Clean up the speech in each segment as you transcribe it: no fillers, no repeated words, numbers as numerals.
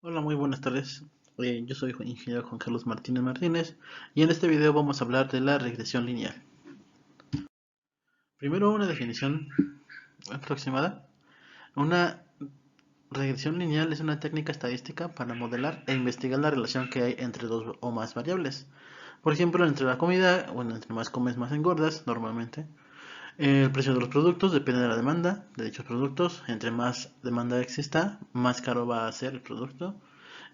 Hola, muy buenas tardes. Yo soy ingeniero Juan Carlos Martínez Martínez y en este video vamos a hablar de la regresión lineal. Primero, una definición aproximada. Una regresión lineal es una técnica estadística para modelar e investigar la relación que hay entre dos o más variables. Por ejemplo, entre la comida, bueno, entre más comes más engordas normalmente. El precio de los productos depende de la demanda de dichos productos. Entre más demanda exista, más caro va a ser el producto.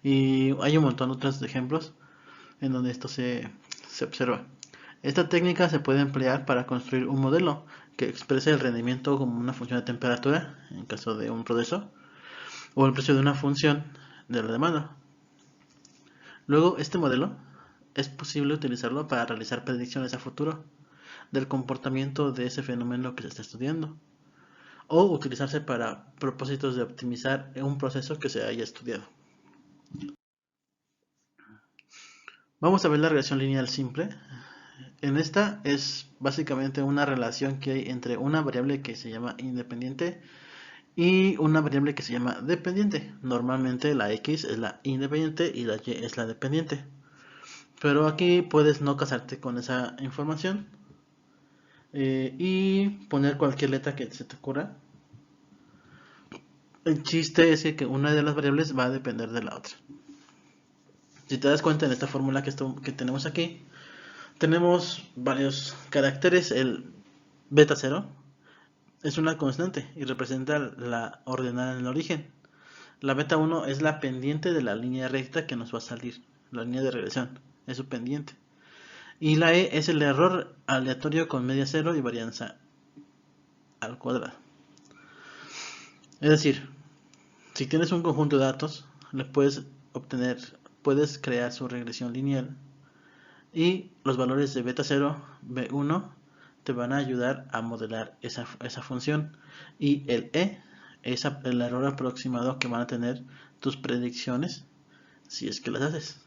Y hay un montón de otros ejemplos en donde esto se observa. Esta técnica se puede emplear para construir un modelo que exprese el rendimiento como una función de temperatura, en caso de un proceso, o el precio de una función de la demanda. Luego, este modelo es posible utilizarlo para realizar predicciones a futuro del comportamiento de ese fenómeno que se está estudiando, o utilizarse para propósitos de optimizar un proceso que se haya estudiado. Vamos a ver la regresión lineal simple. En esta es básicamente una relación que hay entre una variable que se llama independiente y una variable que se llama dependiente. Normalmente la x es la independiente y la y es la dependiente. Pero aquí puedes no casarte con esa información y poner cualquier letra que se te ocurra. El chiste es que una de las variables va a depender de la otra. Si te das cuenta en esta fórmula que tenemos aquí, tenemos varios caracteres. El beta 0 es una constante y representa la ordenada en el origen. La beta 1 es la pendiente de la línea recta que nos va a salir, la línea de regresión, es su pendiente. Y la e es el error aleatorio con media cero y varianza al cuadrado. Es decir, si tienes un conjunto de datos, le puedes crear su regresión lineal y los valores de beta 0, b1 te van a ayudar a modelar esa función, y el e es el error aproximado que van a tener tus predicciones si es que las haces.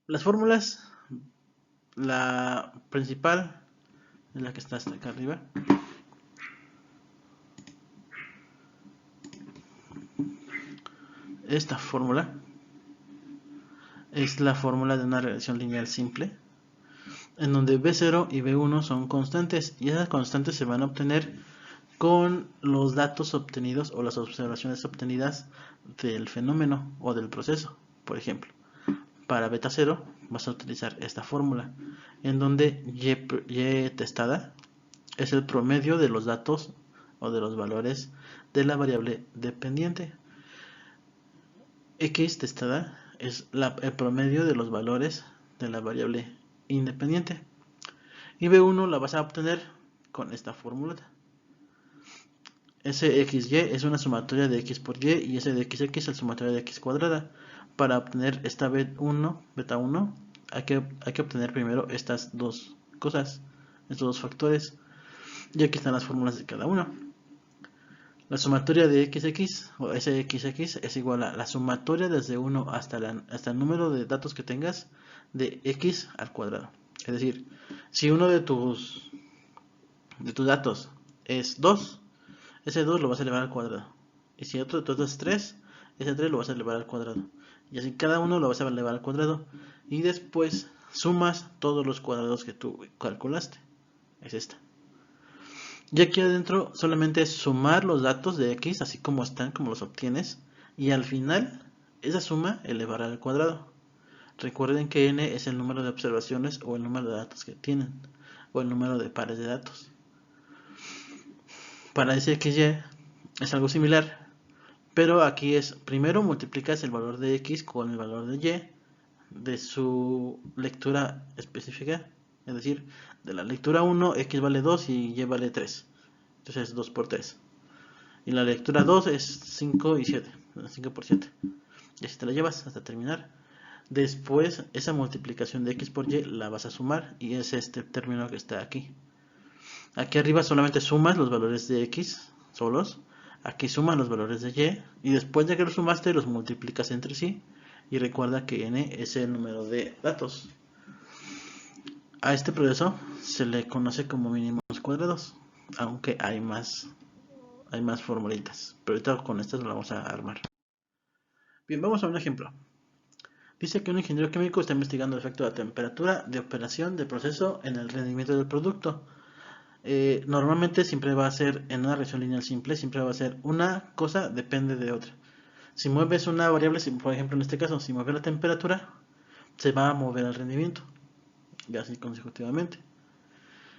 Las fórmulas, la principal es la que está hasta acá arriba. Esta fórmula es la fórmula de una regresión lineal simple, en donde b0 y b1 son constantes, y esas constantes se van a obtener con los datos obtenidos o las observaciones obtenidas del fenómeno o del proceso. Por ejemplo, para beta 0 vas a utilizar esta fórmula, en donde y testada es el promedio de los datos o de los valores de la variable dependiente. X testada es el promedio de los valores de la variable independiente. Y B1 la vas a obtener con esta fórmula. SXY es una sumatoria de x por y, y S de XX es la sumatoria de x cuadrada. Para obtener esta beta 1, hay que obtener primero estas dos cosas, estos dos factores. Y aquí están las fórmulas de cada uno. La sumatoria de XX o SXX es igual a la sumatoria desde 1 hasta el número de datos que tengas de x al cuadrado. Es decir, si uno de tus datos es 2, ese 2 lo vas a elevar al cuadrado. Y si otro de tus datos es 3, ese 3 lo vas a elevar al cuadrado. Y así cada uno lo vas a elevar al cuadrado. Y después sumas todos los cuadrados que tú calculaste. Es esta. Y aquí adentro solamente es sumar los datos de x así como están, como los obtienes, y al final esa suma elevará al cuadrado. Recuerden que n es el número de observaciones o el número de datos que tienen, o el número de pares de datos. Para ese xy es algo similar, pero aquí es primero multiplicas el valor de x con el valor de y de su lectura específica, es decir, de la lectura 1 x vale 2 y y vale 3, entonces es 2 por 3. Y la lectura 2 es 5 y 7, 5 por 7. Y así te la llevas hasta terminar. Después esa multiplicación de x por y la vas a sumar y es este término que está aquí. Aquí arriba solamente sumas los valores de x solos. Aquí sumas los valores de y después de que los sumaste los multiplicas entre sí. Y recuerda que n es el número de datos. A este proceso se le conoce como mínimos cuadrados, aunque hay más formulitas, pero ahorita con estas lo vamos a armar. Bien, vamos a un ejemplo. Dice que un ingeniero químico está investigando el efecto de la temperatura de operación del proceso en el rendimiento del producto. Normalmente siempre va a ser en una reacción lineal simple, siempre va a ser una cosa depende de otra. Si mueves una variable, por ejemplo en este caso, si mueves la temperatura, se va a mover el rendimiento, y así consecutivamente.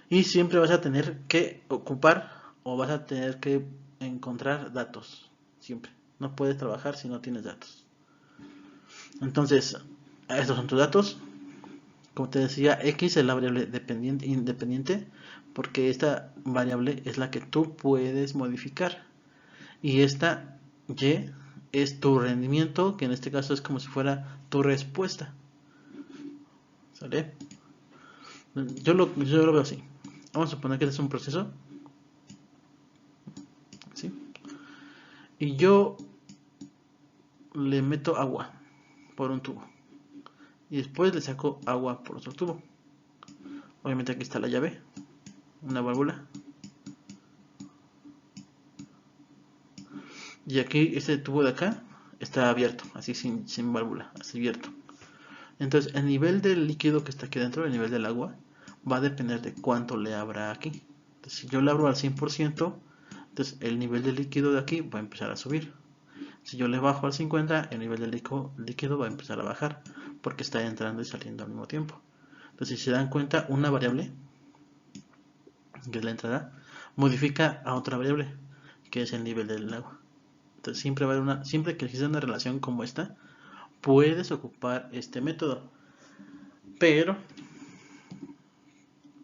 Y siempre vas a tener que ocupar o vas a tener que encontrar datos, siempre. No puedes trabajar si no tienes datos. Entonces, estos son tus datos. Como te decía, X es la variable independiente porque esta variable es la que tú puedes modificar. Y esta Y es tu rendimiento, que en este caso es como si fuera tu respuesta. ¿Sale? Yo lo veo así. Vamos a suponer que este es un proceso. ¿Sí? Y yo le meto agua por un tubo. Y después le saco agua por otro tubo. Obviamente aquí está la llave, una válvula. Y aquí este tubo de acá está abierto, así sin válvula, así abierto. Entonces el nivel del líquido que está aquí dentro, el nivel del agua, va a depender de cuánto le abra aquí. Entonces, si yo le abro al 100%, entonces el nivel del líquido de aquí va a empezar a subir. Si yo le bajo al 50%, el nivel del líquido va a empezar a bajar, porque está entrando y saliendo al mismo tiempo. Entonces, si se dan cuenta, una variable, que es la entrada, modifica a otra variable, que es el nivel del agua. Entonces, siempre que exista una relación como esta, puedes ocupar este método. Pero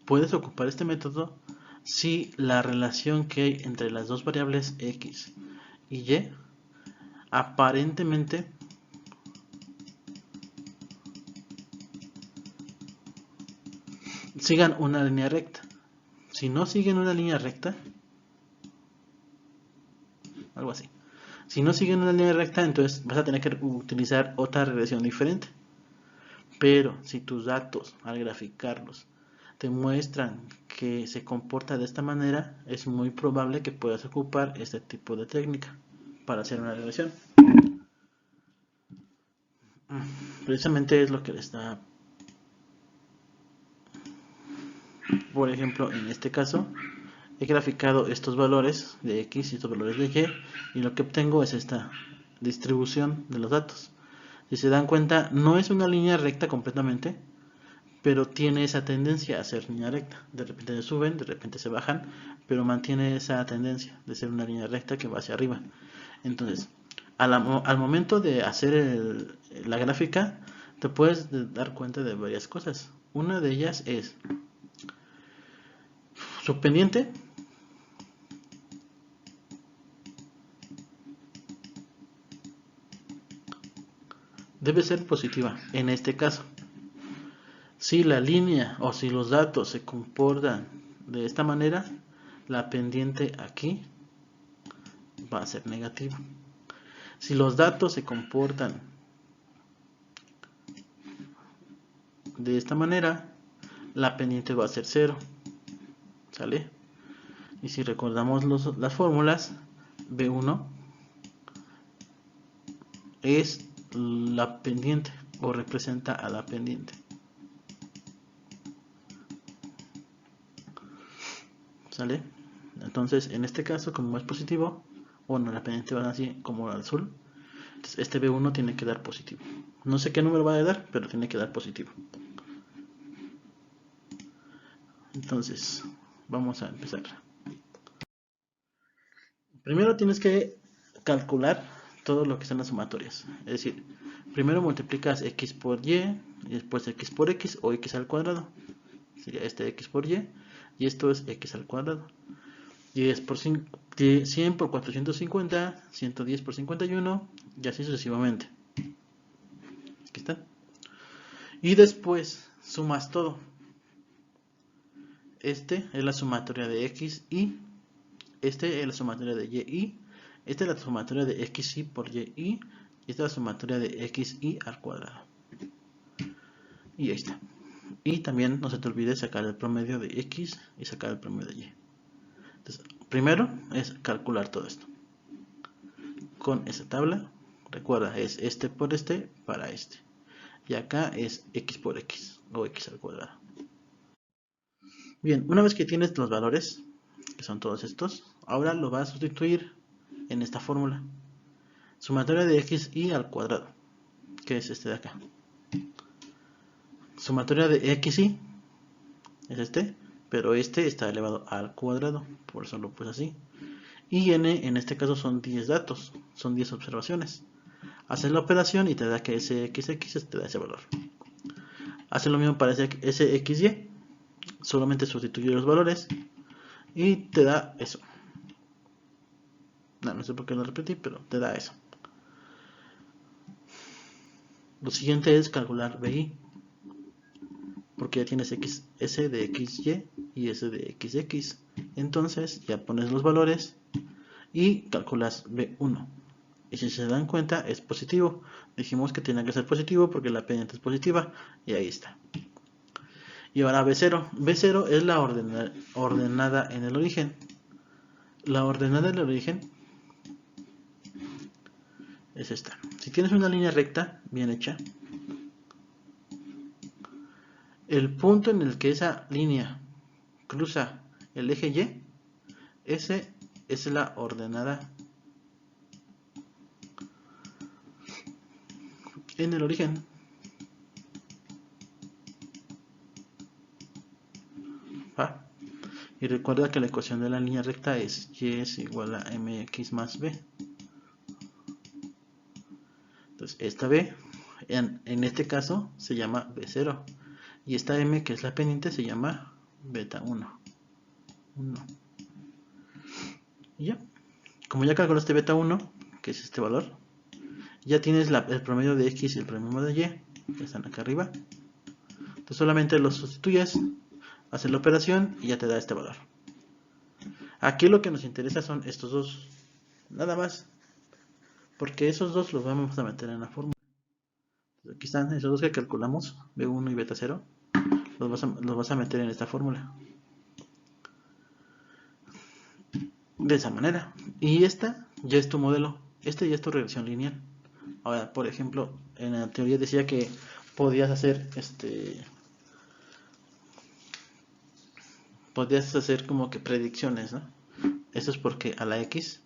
puedes ocupar este método si la relación que hay entre las dos variables X y Y aparentemente sigan una línea recta. Si no siguen una línea recta, algo así. Si no siguen una línea recta, entonces vas a tener que utilizar otra regresión diferente. Pero si tus datos, al graficarlos, te muestran que se comporta de esta manera, es muy probable que puedas ocupar este tipo de técnica para hacer una regresión. Precisamente es lo que le está, por ejemplo, en este caso, he graficado estos valores de X y estos valores de Y lo que obtengo es esta distribución de los datos. Si se dan cuenta, no es una línea recta completamente, pero tiene esa tendencia a ser línea recta. De repente se suben, de repente se bajan, pero mantiene esa tendencia de ser una línea recta que va hacia arriba. Entonces, al momento de hacer la gráfica, te puedes dar cuenta de varias cosas. Una de ellas es su pendiente. Debe ser positiva en este caso. Si la línea o si los datos se comportan de esta manera, la pendiente aquí va a ser negativa. Si los datos se comportan de esta manera, la pendiente va a ser 0. ¿Sale? Y si recordamos las fórmulas, B1 es la pendiente o representa a la pendiente. ¿Sale? Entonces, en este caso, como es positivo, bueno, la pendiente va así como al azul, entonces este B1 tiene que dar positivo. No sé qué número va a dar, pero tiene que dar positivo. Entonces, vamos a empezar. Primero tienes que calcular todo lo que son las sumatorias. Es decir, primero multiplicas X por Y, y después X por X o X al cuadrado. Sería este X por y esto es X al cuadrado. 10 por 100 por 450, 110 por 51 y así sucesivamente. Aquí está. Y después sumas todo. Este es la sumatoria de X y este es la sumatoria de Y. Esta es la sumatoria de XY por YY. Y esta es la sumatoria de XY al cuadrado. Y ahí está. Y también no se te olvide sacar el promedio de X y sacar el promedio de Y. Entonces, primero es calcular todo esto. Con esa tabla Recuerda, es este por este para este. Y acá es x por x, o x al cuadrado. Bien, una vez que tienes los valores, que son todos estos, ahora lo vas a sustituir en esta fórmula. Sumatoria de xy al cuadrado, que es este de acá. Sumatoria de xy es este, pero este está elevado al cuadrado, por eso lo puse así. Y n en este caso son 10 datos, son 10 observaciones. Haces la operación y te da que SXX te da ese valor. Haces lo mismo para SXY, solamente sustituye los valores y te da eso. No sé por qué lo repetí, pero te da eso. Lo siguiente es calcular BI, porque ya tienes S de XY y S de XX. Entonces ya pones los valores y calculas B1. Y si se dan cuenta es positivo. Dijimos que tenía que ser positivo porque la pendiente es positiva y ahí está. Y ahora B0. B0 es la ordenada en el origen. La ordenada en el origen es esta. Si tienes una línea recta bien hecha, el punto en el que esa línea cruza el eje Y, ese es la ordenada en el origen. ¿Va? Y recuerda que la ecuación de la línea recta es y es igual a mx más b. Entonces esta b, en este caso, se llama b0. Y esta m, que es la pendiente, se llama beta 1. Y ya. Como ya calculaste beta 1, que es este valor, ya tienes el promedio de x y el promedio de y, que están acá arriba. Entonces solamente los sustituyes, haces la operación y ya te da este valor. Aquí lo que nos interesa son estos dos, nada más, porque esos dos los vamos a meter en la fórmula. Entonces aquí están esos dos que calculamos, B1 y beta 0, los vas a meter en esta fórmula. De esa manera. Y esta ya es tu modelo, este ya es tu regresión lineal. Ahora, por ejemplo, en la teoría decía que podías hacer podías hacer como que predicciones, ¿no? Eso es porque a la X,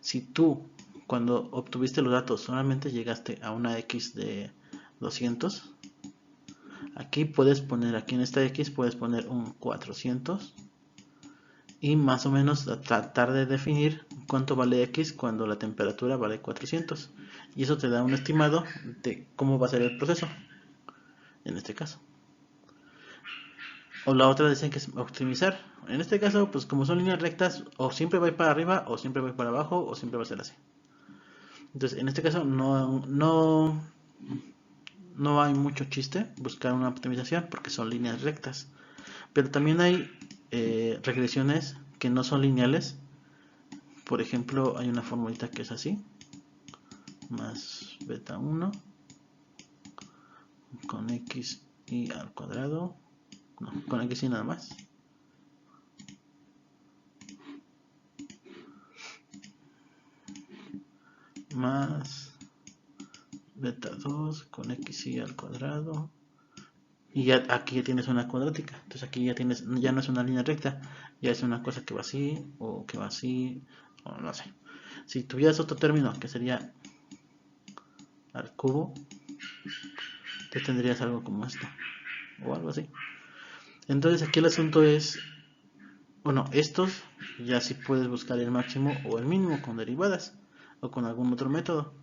si tú cuando obtuviste los datos solamente llegaste a una X de 200, aquí puedes poner, aquí en esta X puedes poner un 400 y más o menos tratar de definir cuánto vale X cuando la temperatura vale 400, y eso te da un estimado de cómo va a ser el proceso en este caso. O la otra dicen que es optimizar. En este caso, pues como son líneas rectas, o siempre va para arriba, o siempre va para abajo, o siempre va a ser así. Entonces, en este caso no hay mucho chiste buscar una optimización porque son líneas rectas. Pero también hay regresiones que no son lineales. Por ejemplo, hay una formulita que es así, más beta 1 con x y al cuadrado, no, con x y nada más, más beta 2 con x y al cuadrado, y ya aquí ya tienes una cuadrática. Entonces aquí ya no es una línea recta, ya es una cosa que va así, o que va así, o no sé. Si tuvieras otro término que sería al cubo, te tendrías algo como esto, o algo así. Entonces aquí el asunto es, bueno, estos ya sí puedes buscar el máximo o el mínimo con derivadas, o con algún otro método.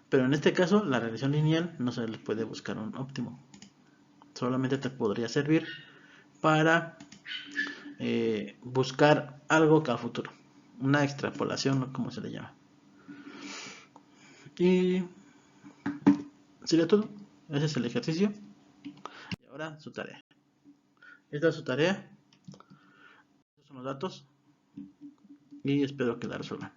Pero en este caso, la regresión lineal no se le puede buscar un óptimo. Solamente te podría servir para buscar algo que al futuro. Una extrapolación, como se le llama. Y sería todo. Ese es el ejercicio. Y ahora su tarea. Esta es su tarea. Estos son los datos. Y espero que la resuelvan.